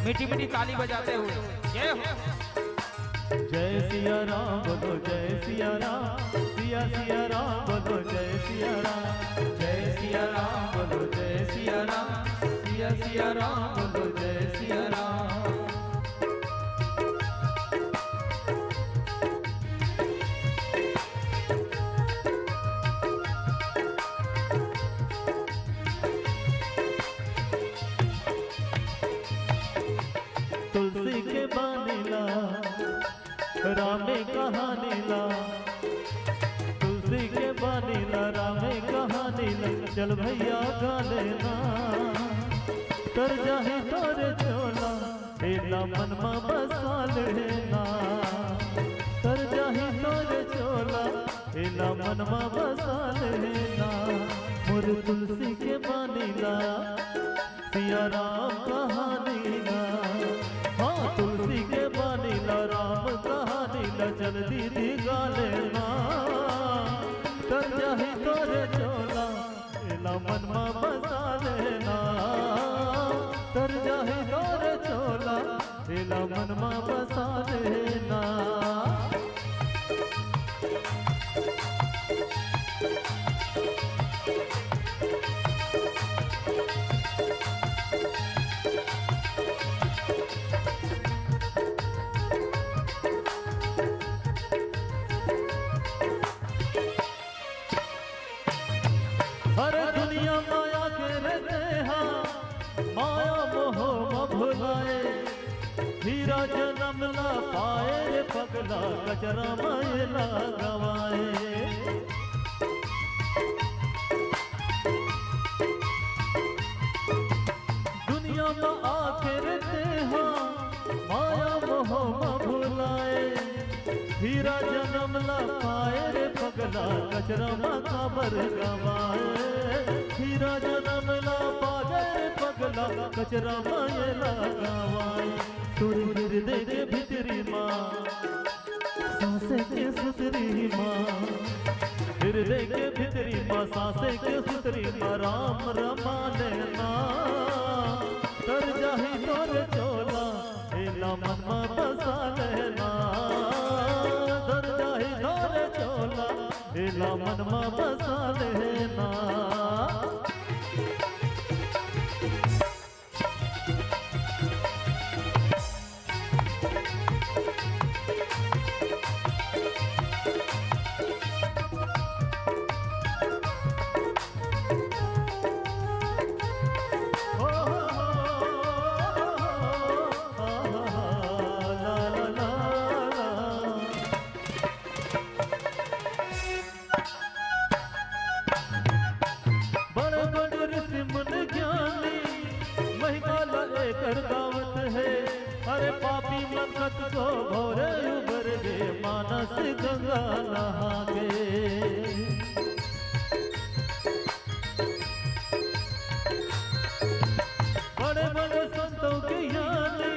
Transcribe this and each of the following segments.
मीठी मीठी ताली बजाते हुए जय हो। जय सिया राम बोलो जय सिया राम, सिया सिया राम बोलो जय सिया राम। जय सिया राम बोलो जय सिया राम, सिया सिया राम बोलो जय सिया राम। तुलसी के बानीला रामे कहानीला, तुलसी के बानीला रामे कहानीला, चल भैया गा लेना कर जाहे तोरे चोला, तेरा मनमा बसा लेना कर जाहे तोरे चोला, तेरा मनमा बसा लेना। मोर तुलसी के बानीला सिया राम कहानीला, हाँ तुलसी के बानीला राम कहानीला, चल दीदी गा लेना कर जाही तोरे चोला, एला मनमा बसा लेना कर जाही तोरे चोला, एला मनमा बसा लेना। हर दुनिया माया के रहते हैं, माया मोह में भुलाए, हीरा जन्म ला पाए रे पगला, कचरा मायला गवाए। दुनिया में आके रहते हैं, माया मोह में भुलाए, हीरा जन्म ला पाए रे पगला, कचरा माँ काबर गवाए। हीरा जन्म ला पाए रे पगला, कचरा मायला गवाए। तुर हृदय के भितरी माँ सांसे के सुतरी माँ, हृदय के भितरी माँ सांसे के सुतरी माँ, राम रमा लेना कर जाही तोरे चोला, एला मनमा बसा लेना कर जाही तोरे चोला, एला मनमा बसा लेना। कर दावत है, अरे पापी मनकत को भोरे उबर गे, मानस गंगा नहा गे। बड़े बड़े संतों के यानी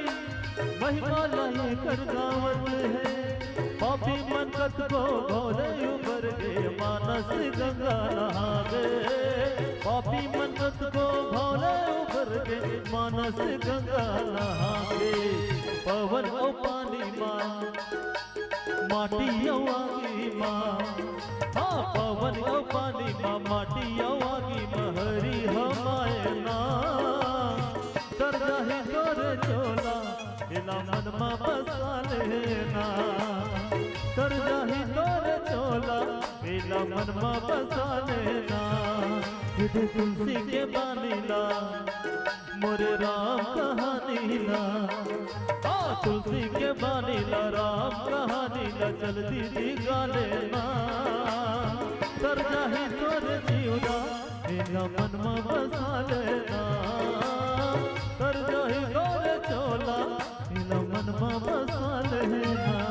महिमा लाए कर दावत है, पापी मनकत को भोरे उबर गे, मानस गंगा नहा गे। पापी मनकत को भोले उबर गे, मानस गंगा नहा गे। पवन ओ पानी माँ माटी आगी माँ, हाँ पवन ओ पानी माँ माटी आगी महरी हमारे नाम कर जाही तोरे चोला, एला मनमा बसा लेना कर जाही तोरे चोला, एला मनमा बसा लेना। तुलसी के बानीला मोरे राम कहानीला, तुलसी के बानीला राम कहानीला, चल दीदी गा लेना कर जाही तोरे जीवना, एला मनमा बसा लेना कर जाही तोरे चोला, एला मनमा बसा लेना।